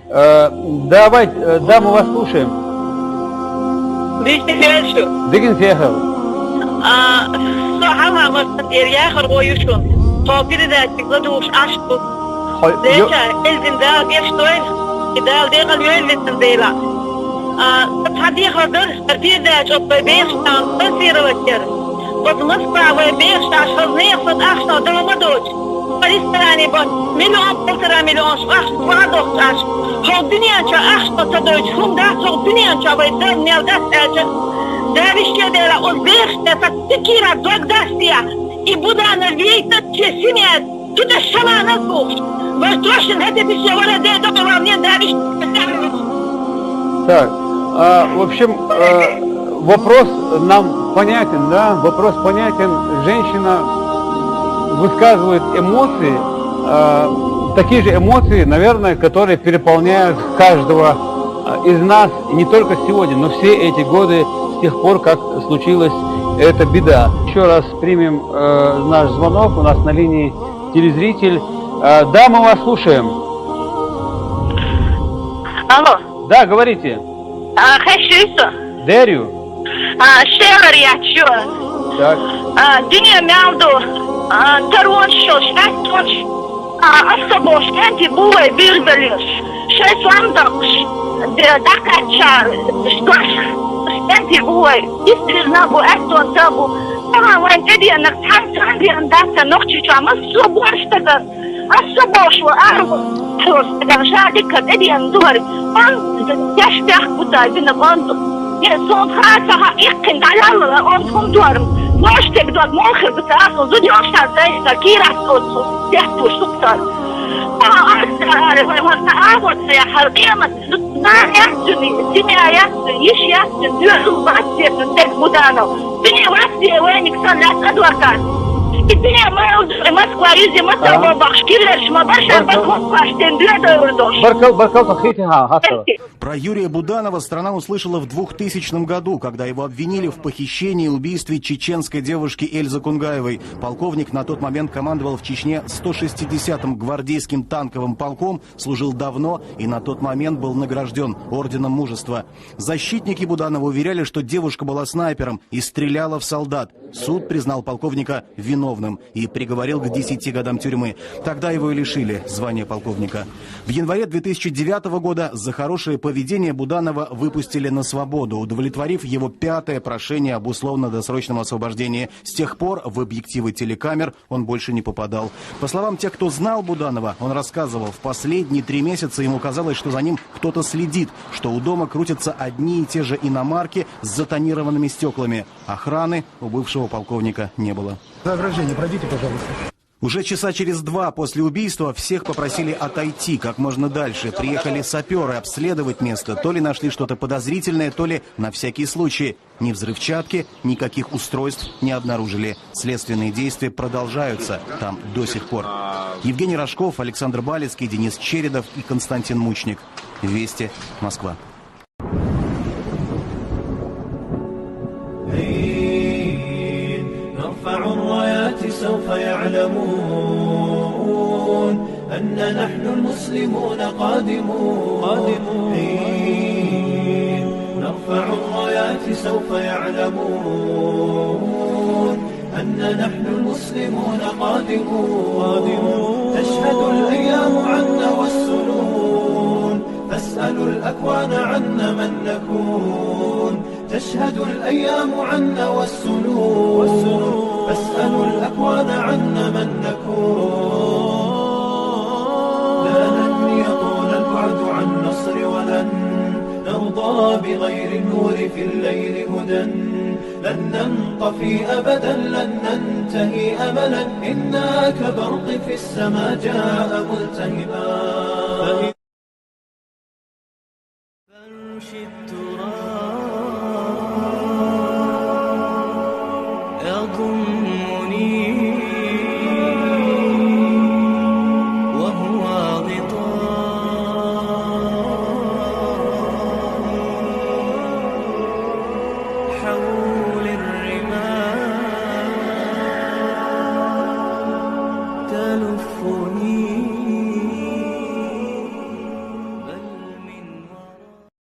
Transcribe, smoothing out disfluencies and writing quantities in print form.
Давайте, да, мы вас слушаем. Дигин Фехов. Палестине бот миллион полтора миллион ах вадох аш хо дуния ча ах то дойч хунда то дуния ча вай дам нелдас эч давишке дела он бехте фактикира догдастия и будана вейта чесине туда шамана бух вот точно это все вора де до мне давиш. Так, в общем, вопрос нам понятен, да? Вопрос понятен. Женщина высказывает эмоции, такие же эмоции, наверное, которые переполняют каждого из нас, и не только сегодня, но все эти годы, с тех пор, как случилась эта беда. Еще раз примем наш звонок, у нас на линии телезритель. Да, мы вас слушаем. Алло. Да, говорите. Хэшисо. Дерю. Шелер я чё. Так. Диня мялду. Тароншо, штаточ, особо штати буе бирбелиш, шесвандакш, дакачар, штош, штати буе, истрзнабу, эстон табу, вань эдиянак танцандиан дата нохчича, массобоштага, особошло арву, просто жадика эдиян дуар, он яштах бутай бина банду, я сон хасаха иккин далалла, он сон дуарм. Можете гдот мохер битаасо зуди оштан зайста кирасо тяхту штуктар. Аавотса я халкемат на яхтуни, синя яхтуни, иш яхтуни, дюру ватсиятун тек мудано. Бине ватсия веник сан лас адвокат. И бине Москва юзи масаба бахшкирлеш, мабаша бахмокпаштен дюрдоурдош. Баркал тахити хасава. Про Юрия Буданова страна услышала в 2000 году, когда его обвинили в похищении и убийстве чеченской девушки Эльзы Кунгаевой. Полковник на тот момент командовал в Чечне 160-м гвардейским танковым полком, служил давно и на тот момент был награжден орденом мужества. Защитники Буданова уверяли, что девушка была снайпером и стреляла в солдат. Суд признал полковника виновным и приговорил к 10 годам тюрьмы. Тогда его и лишили звания полковника. В январе 2009 года за хорошее поведение Буданова выпустили на свободу, удовлетворив его 5-е прошение об условно-досрочном освобождении. С тех пор в объективы телекамер он больше не попадал. По словам тех, кто знал Буданова, он рассказывал, в последние 3 месяца ему казалось, что за ним кто-то следит, что у дома крутятся одни и те же иномарки с затонированными стеклами. Охраны у бывшего полковника не было. Ограждение пройдите, пожалуйста. Уже часа через 2 после убийства всех попросили отойти как можно дальше. Приехали саперы обследовать место. То ли нашли что-то подозрительное, то ли на всякий случай. Ни взрывчатки, никаких устройств не обнаружили. Следственные действия продолжаются там до сих пор. Евгений Рожков, Александр Балецкий, Денис Чередов и Константин Мучник. Вести, Москва. سوف يعلمون أن نحن المسلمون قادمون نرفع الرايات سوف يعلمون أن نحن المسلمون قادمون تشهد الأيام عنا والسنون فاسألوا الأكوان عنا من نكون تشهد الأيام عنا والسنون فاسألوا الأكوان عنا من نكون لا لن يطول البعد عن نصر ولن نرضى بغير النور في الليل هدى لن ننطفي أبدا لن ننتهي أملا إنا كبرق في السماء جاء ملتهبا